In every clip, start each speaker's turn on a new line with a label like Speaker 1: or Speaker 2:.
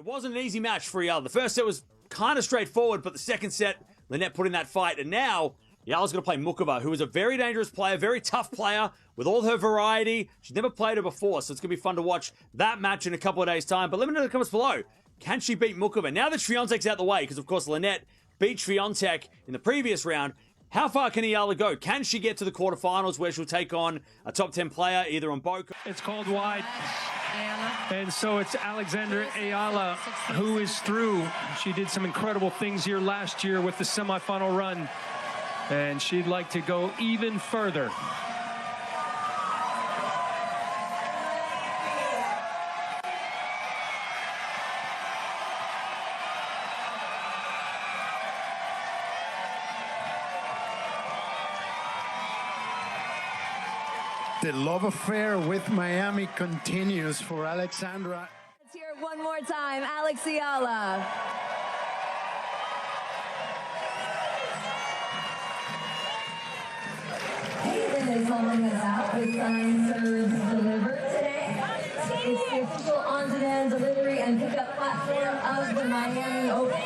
Speaker 1: It wasn't an easy match for Eala. The first set was kind of straightforward, but the second set, Lynette put in that fight, and now Eala's going to play Muchova, who is a very dangerous player, very tough player, with all her variety. She's never played her before, so it's going to be fun to watch that match in a couple of days' time. But let me know in the comments below, can she beat Muchova? Now that Swiatek's out the way, because of course Lynette beat Swiatek in the previous round, how far can Eala go? Can she get to the quarterfinals where she'll take on a top 10 player, either on Boca?
Speaker 2: It's called wide. And so it's Alexandra Eala who is through. She did some incredible things here last year with the semifinal run, and she'd like to go even further.
Speaker 3: The love affair with Miami continues for Alexandra.
Speaker 4: Let's hear it one more time, Alex Eala. Hayden is holding us out with signed serves delivered today. It's the official on-demand delivery and pickup platform of the Miami Open.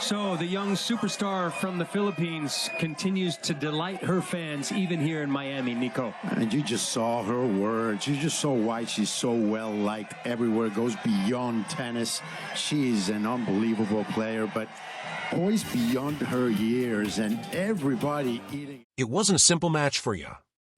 Speaker 2: So the young superstar from the Philippines continues to delight her fans even here in Miami, Nico.
Speaker 3: And you just saw her words. You just saw why she's so well liked everywhere. Goes beyond tennis. She's an unbelievable player, but poised beyond her years, and everybody eating.
Speaker 5: It wasn't a simple match for you.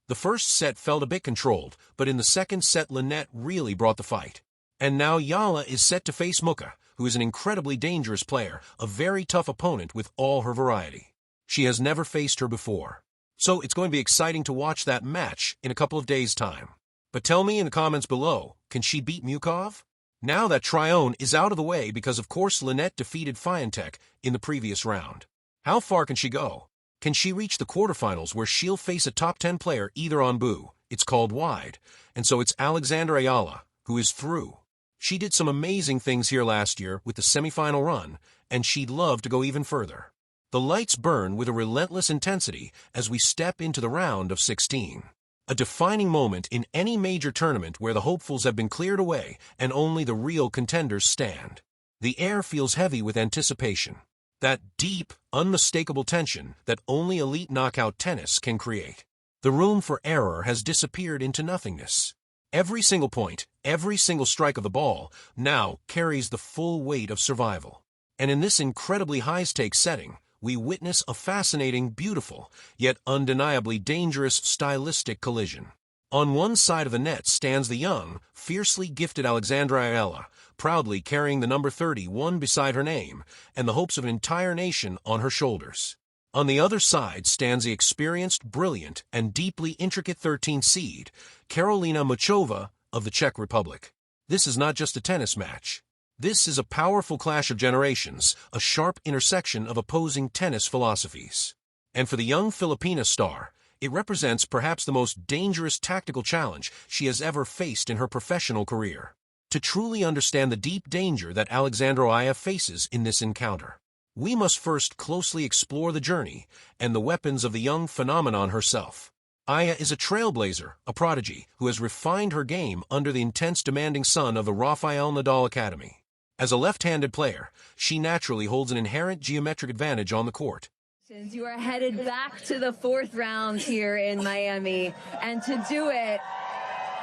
Speaker 5: The first set felt a bit controlled, but in the second set, Lynette really brought the fight. And now Eala is set to face Muchova, who is an incredibly dangerous player, a very tough opponent with all her variety. She has never faced her before. So it's going to be exciting to watch that match in a couple of days' time. But tell me in the comments below, can she beat Muchova? Now that Tryon is out of the way because of course Lynette defeated Swiatek in the previous round. How far can she go? Can she reach the quarterfinals where she'll face a top 10 player either on Boo? It's called wide. And so it's Alexandra Eala who is through. She did some amazing things here last year with the semifinal run, and she'd love to go even further. The lights burn with a relentless intensity as we step into the round of 16. A defining moment in any major tournament where the hopefuls have been cleared away and only the real contenders stand. The air feels heavy with anticipation. That deep, unmistakable tension that only elite knockout tennis can create. The room for error has disappeared into nothingness. Every single point, every single strike of the ball now carries the full weight of survival. And in this incredibly high-stakes setting, we witness a fascinating, beautiful, yet undeniably dangerous stylistic collision. On one side of the net stands the young, fiercely gifted Alexandra Eala, proudly carrying the number 31 beside her name, and the hopes of an entire nation on her shoulders. On the other side stands the experienced, brilliant, and deeply intricate 13th seed, Karolína Muchová of the Czech Republic. This is not just a tennis match. This is a powerful clash of generations, a sharp intersection of opposing tennis philosophies. And for the young Filipina star, it represents perhaps the most dangerous tactical challenge she has ever faced in her professional career. To truly understand the deep danger that Alexandra Eala faces in this encounter, we must first closely explore the journey and the weapons of the young phenomenon herself. Eala is a trailblazer, a prodigy, who has refined her game under the intense demanding sun of the Rafael Nadal Academy. As a left-handed player, she naturally holds an inherent geometric advantage on the court.
Speaker 4: You are headed back to the fourth round here in Miami, and to do it,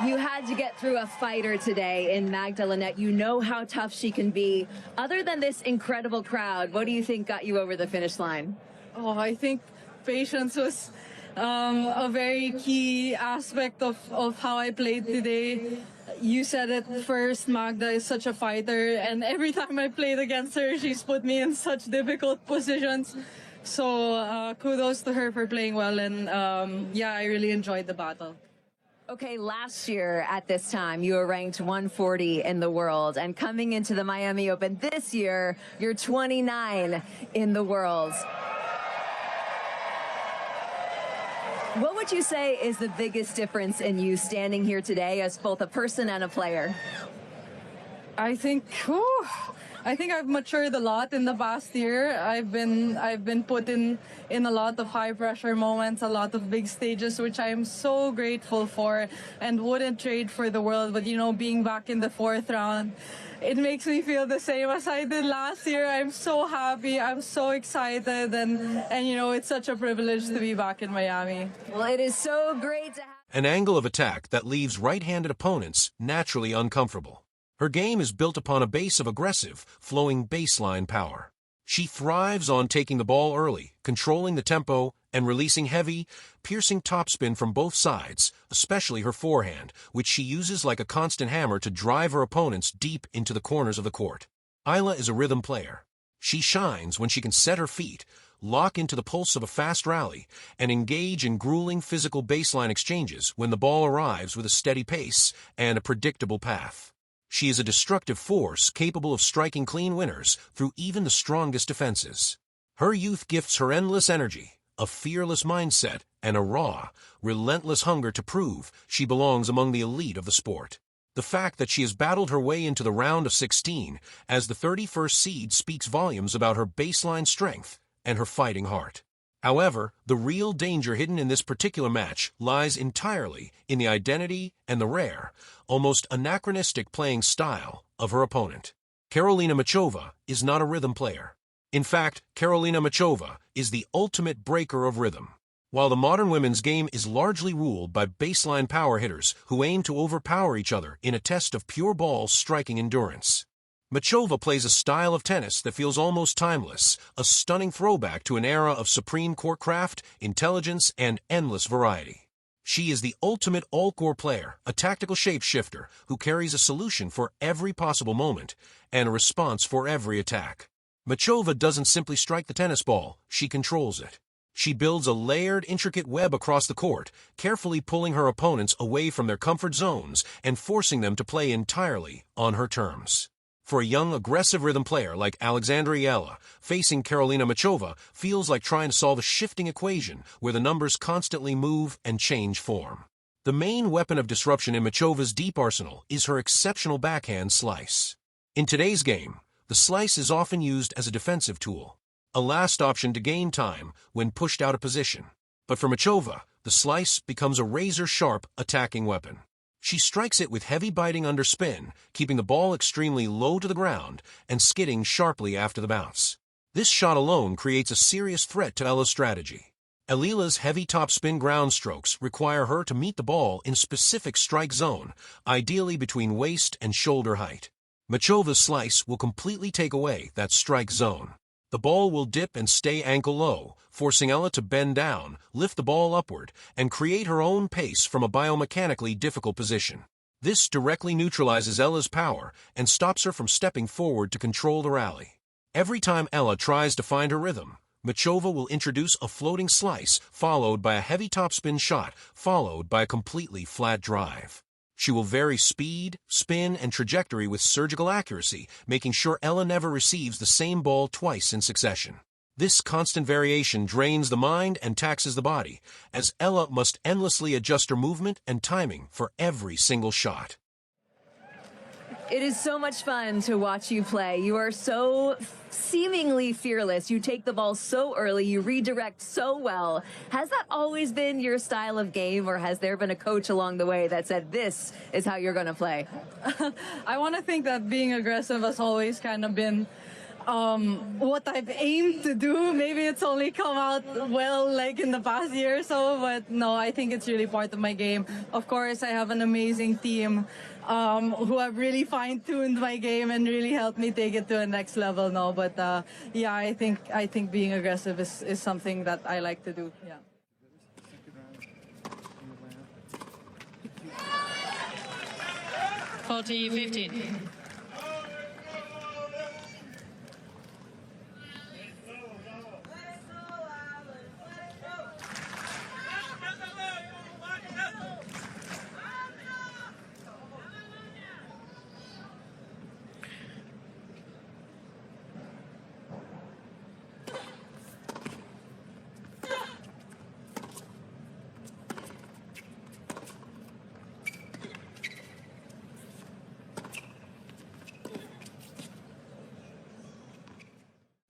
Speaker 4: you had to get through a fighter today in Magda Lynette. You know how tough she can be. Other than this incredible crowd, what do you think got you over the finish line?
Speaker 6: Oh, I think patience was a very key aspect of how I played today. You said it first, Magda is such a fighter, and every time I played against her, she's put me in such difficult positions. So kudos to her for playing well, and yeah, I really enjoyed the battle.
Speaker 4: Okay, last year at this time, you were ranked 140 in the world, and coming into the Miami Open this year, you're 29 in the world. What would you say is the biggest difference in you standing here today as both a person and a player?
Speaker 6: I think I think I've matured a lot in the past year. I've been put in a lot of high pressure moments, a lot of big stages, which I am so grateful for and wouldn't trade for the world. But being back in the 4th round, it makes me feel the same as I did last year. I'm so happy. I'm so excited, and it's such a privilege to be back in Miami.
Speaker 4: Well, it is so great to have
Speaker 5: An angle of attack that leaves right-handed opponents naturally uncomfortable. Her game is built upon a base of aggressive, flowing baseline power. She thrives on taking the ball early, controlling the tempo, and releasing heavy, piercing topspin from both sides, especially her forehand, which she uses like a constant hammer to drive her opponents deep into the corners of the court. Eala is a rhythm player. She shines when she can set her feet, lock into the pulse of a fast rally, and engage in grueling physical baseline exchanges when the ball arrives with a steady pace and a predictable path. She is a destructive force capable of striking clean winners through even the strongest defenses. Her youth gifts her endless energy, a fearless mindset, and a raw, relentless hunger to prove she belongs among the elite of the sport. The fact that she has battled her way into the round of 16 as the 31st seed speaks volumes about her baseline strength and her fighting heart. However, the real danger hidden in this particular match lies entirely in the identity and the rare, almost anachronistic playing style of her opponent. Karolína Muchova is not a rhythm player. In fact, Karolína Muchová is the ultimate breaker of rhythm. While the modern women's game is largely ruled by baseline power hitters who aim to overpower each other in a test of pure ball striking endurance, Muchova plays a style of tennis that feels almost timeless, a stunning throwback to an era of supreme court craft, intelligence, and endless variety. She is the ultimate all-court player, a tactical shapeshifter who carries a solution for every possible moment and a response for every attack. Muchova doesn't simply strike the tennis ball, she controls it. She builds a layered, intricate web across the court, carefully pulling her opponents away from their comfort zones and forcing them to play entirely on her terms. For a young, aggressive rhythm player like Alexandra Eala, facing Karolína Muchová feels like trying to solve a shifting equation where the numbers constantly move and change form. The main weapon of disruption in Muchova's deep arsenal is her exceptional backhand slice. In today's game, the slice is often used as a defensive tool, a last option to gain time when pushed out of position. But for Muchova, the slice becomes a razor-sharp attacking weapon. She strikes it with heavy biting underspin, keeping the ball extremely low to the ground and skidding sharply after the bounce. This shot alone creates a serious threat to Eala's strategy. Eala's heavy topspin ground strokes require her to meet the ball in a specific strike zone, ideally between waist and shoulder height. Muchova's slice will completely take away that strike zone. The ball will dip and stay ankle low, forcing Eala to bend down, lift the ball upward, and create her own pace from a biomechanically difficult position. This directly neutralizes Eala's power and stops her from stepping forward to control the rally. Every time Eala tries to find her rhythm, Muchova will introduce a floating slice followed by a heavy topspin shot followed by a completely flat drive. She will vary speed, spin, and trajectory with surgical accuracy, making sure Eala never receives the same ball twice in succession. This constant variation drains the mind and taxes the body, as Eala must endlessly adjust her movement and timing for every single shot.
Speaker 4: It is so much fun to watch you play. You are so seemingly fearless. You take the ball so early. You redirect so well. Has that always been your style of game, or has there been a coach along the way that said, this is how you're going to play?
Speaker 6: I want to think that being aggressive has always kind of been what I've aimed to do. Maybe it's only come out well like in the past year or so, but no, I think it's really part of my game. Of course, I have an amazing team who have really fine-tuned my game and really helped me take it to the next level now. But yeah, I think being aggressive is something that I like to do. Yeah.
Speaker 7: (40-15).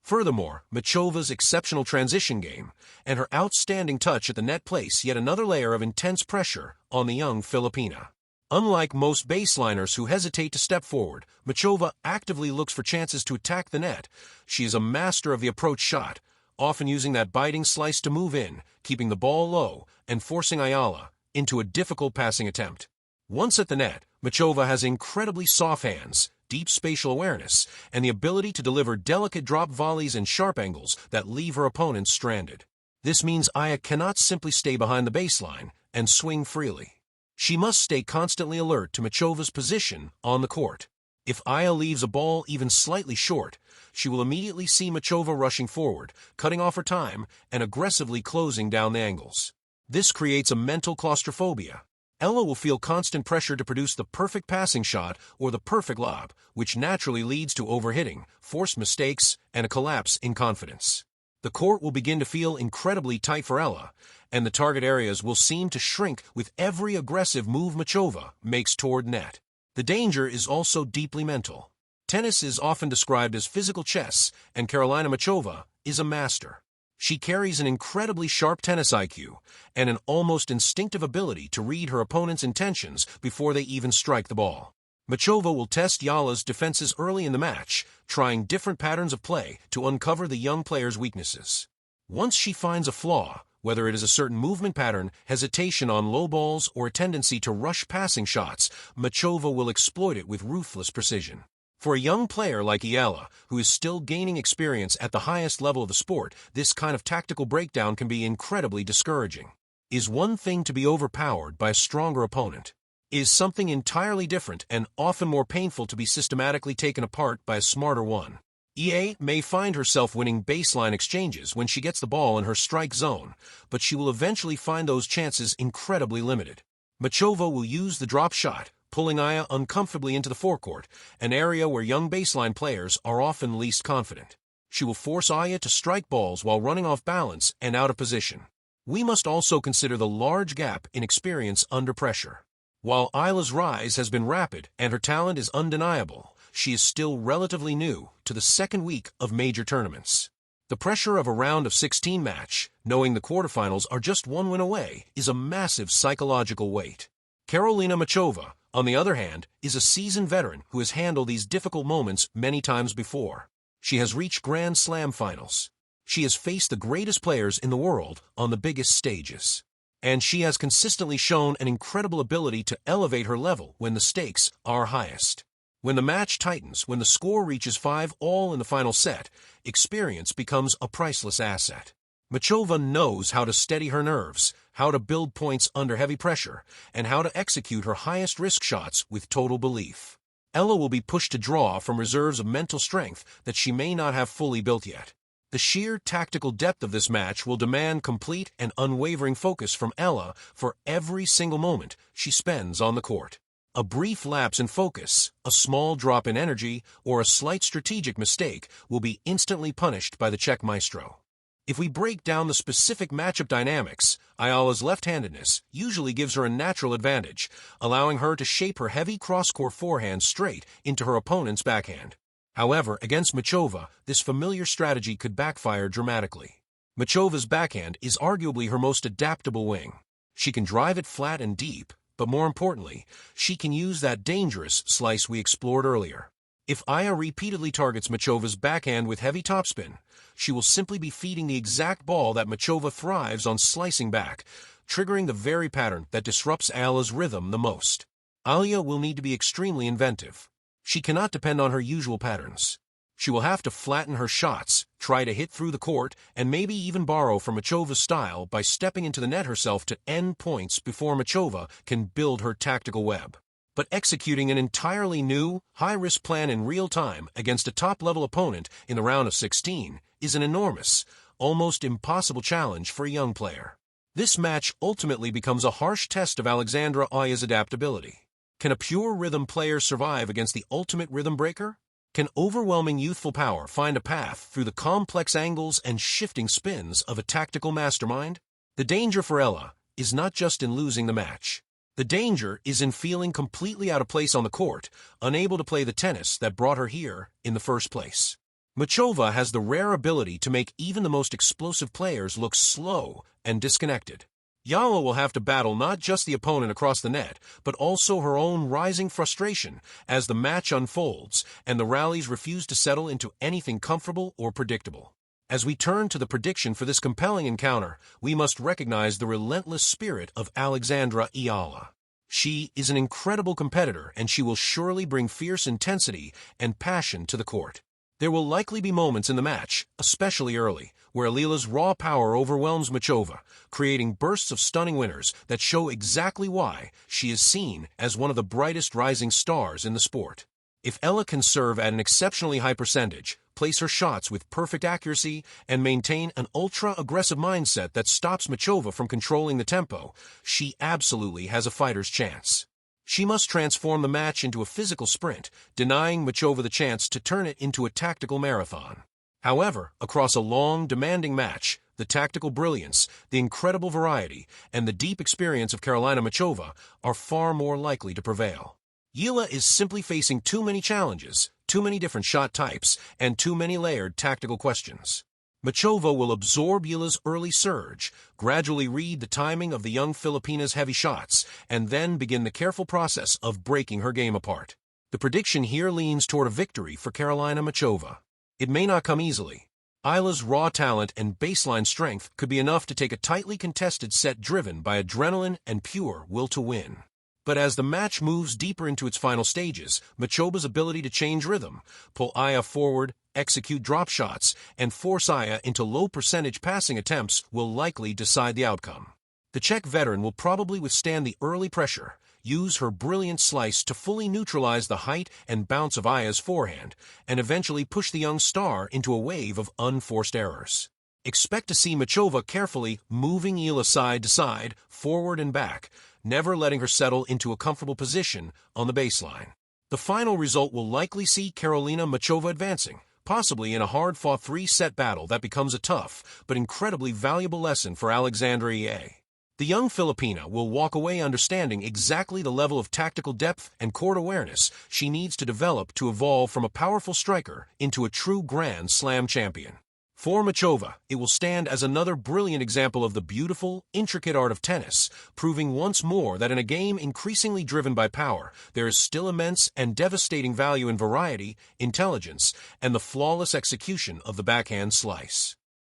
Speaker 5: Furthermore, Muchova's exceptional transition game and her outstanding touch at the net place yet another layer of intense pressure on the young Filipina. Unlike most baseliners who hesitate to step forward, Muchova actively looks for chances to attack the net. She is a master of the approach shot, often using that biting slice to move in, keeping the ball low, and forcing Eala into a difficult passing attempt. Once at the net, Muchova has incredibly soft hands, deep spatial awareness, and the ability to deliver delicate drop volleys and sharp angles that leave her opponents stranded. This means Eala cannot simply stay behind the baseline and swing freely. She must stay constantly alert to Muchova's position on the court. If Eala leaves a ball even slightly short, she will immediately see Muchova rushing forward, cutting off her time, and aggressively closing down the angles. This creates a mental claustrophobia. Eala will feel constant pressure to produce the perfect passing shot or the perfect lob, which naturally leads to overhitting, forced mistakes, and a collapse in confidence. The court will begin to feel incredibly tight for Eala, and the target areas will seem to shrink with every aggressive move Muchova makes toward net. The danger is also deeply mental. Tennis is often described as physical chess, and Karolina Muchova is a master. She carries an incredibly sharp tennis IQ and an almost instinctive ability to read her opponent's intentions before they even strike the ball. Muchova will test Eala's defenses early in the match, trying different patterns of play to uncover the young player's weaknesses. Once she finds a flaw, whether it is a certain movement pattern, hesitation on low balls, or a tendency to rush passing shots, Muchova will exploit it with ruthless precision. For a young player like Eala, who is still gaining experience at the highest level of the sport, this kind of tactical breakdown can be incredibly discouraging. Is one thing to be overpowered by a stronger opponent? Is something entirely different and often more painful to be systematically taken apart by a smarter one? Eala may find herself winning baseline exchanges when she gets the ball in her strike zone, but she will eventually find those chances incredibly limited. Muchova will use the drop shot, pulling Eala uncomfortably into the forecourt, an area where young baseline players are often least confident. She will force Eala to strike balls while running off balance and out of position. We must also consider the large gap in experience under pressure. While Eala's rise has been rapid and her talent is undeniable, she is still relatively new to the second week of major tournaments. The pressure of a round of 16 match, knowing the quarterfinals are just one win away, is a massive psychological weight. Karolina Muchova, on the other hand, is a seasoned veteran who has handled these difficult moments many times before. She has reached Grand Slam finals. She has faced the greatest players in the world on the biggest stages. And she has consistently shown an incredible ability to elevate her level when the stakes are highest. When the match tightens, when the score reaches 5-all in the final set, experience becomes a priceless asset. Muchova knows how to steady her nerves, how to build points under heavy pressure, and how to execute her highest risk shots with total belief. Eala will be pushed to draw from reserves of mental strength that she may not have fully built yet. The sheer tactical depth of this match will demand complete and unwavering focus from Eala for every single moment she spends on the court. A brief lapse in focus, a small drop in energy, or a slight strategic mistake will be instantly punished by the Czech maestro. If we break down the specific matchup dynamics, Eala's left-handedness usually gives her a natural advantage, allowing her to shape her heavy cross-court forehand straight into her opponent's backhand. However, against Muchova, this familiar strategy could backfire dramatically. Muchova's backhand is arguably her most adaptable wing. She can drive it flat and deep, but more importantly, she can use that dangerous slice we explored earlier. If Eala repeatedly targets Muchova's backhand with heavy topspin, she will simply be feeding the exact ball that Muchova thrives on slicing back, triggering the very pattern that disrupts Eala's rhythm the most. Eala will need to be extremely inventive. She cannot depend on her usual patterns. She will have to flatten her shots, try to hit through the court, and maybe even borrow from Muchova's style by stepping into the net herself to end points before Muchova can build her tactical web. But executing an entirely new, high-risk plan in real time against a top-level opponent in the round of 16 is an enormous, almost impossible challenge for a young player. This match ultimately becomes a harsh test of Alexandra Eala's adaptability. Can a pure rhythm player survive against the ultimate rhythm breaker? Can overwhelming youthful power find a path through the complex angles and shifting spins of a tactical mastermind? The danger for Eala is not just in losing the match. The danger is in feeling completely out of place on the court, unable to play the tennis that brought her here in the first place. Muchova has the rare ability to make even the most explosive players look slow and disconnected. Eala will have to battle not just the opponent across the net, but also her own rising frustration as the match unfolds and the rallies refuse to settle into anything comfortable or predictable. As we turn to the prediction for this compelling encounter, we must recognize the relentless spirit of Alexandra Eala. She is an incredible competitor, and she will surely bring fierce intensity and passion to the court. There will likely be moments in the match, especially early, where Eala's raw power overwhelms Muchova, creating bursts of stunning winners that show exactly why she is seen as one of the brightest rising stars in the sport. If Eala can serve at an exceptionally high percentage, place her shots with perfect accuracy, and maintain an ultra-aggressive mindset that stops Muchova from controlling the tempo, she absolutely has a fighter's chance. She must transform the match into a physical sprint, denying Muchova the chance to turn it into a tactical marathon. However, across a long, demanding match, the tactical brilliance, the incredible variety, and the deep experience of Karolina Muchova are far more likely to prevail. Eala is simply facing too many challenges, too many different shot types, and too many layered tactical questions. Muchova will absorb Eala's early surge, gradually read the timing of the young Filipina's heavy shots, and then begin the careful process of breaking her game apart. The prediction here leans toward a victory for Karolina Muchova. It may not come easily. Eala's raw talent and baseline strength could be enough to take a tightly contested set driven by adrenaline and pure will to win. But as the match moves deeper into its final stages, Muchova's ability to change rhythm, pull Eala forward, execute drop shots, and force Eala into low-percentage passing attempts will likely decide the outcome. The Czech veteran will probably withstand the early pressure, use her brilliant slice to fully neutralize the height and bounce of Eala's forehand, and eventually push the young star into a wave of unforced errors. Expect to see Muchova carefully moving Eala side to side, forward and back, never letting her settle into a comfortable position on the baseline. The final result will likely see Karolina Muchova advancing, possibly in a hard-fought 3-set battle that becomes a tough but incredibly valuable lesson for Alexandra Eala. The young Filipina will walk away understanding exactly the level of tactical depth and court awareness she needs to develop to evolve from a powerful striker into a true Grand Slam champion. For Muchova, it will stand as another brilliant example of the beautiful, intricate art of tennis, proving once more that in a game increasingly driven by power, there is still immense and devastating value in variety, intelligence, and the flawless execution of the backhand slice.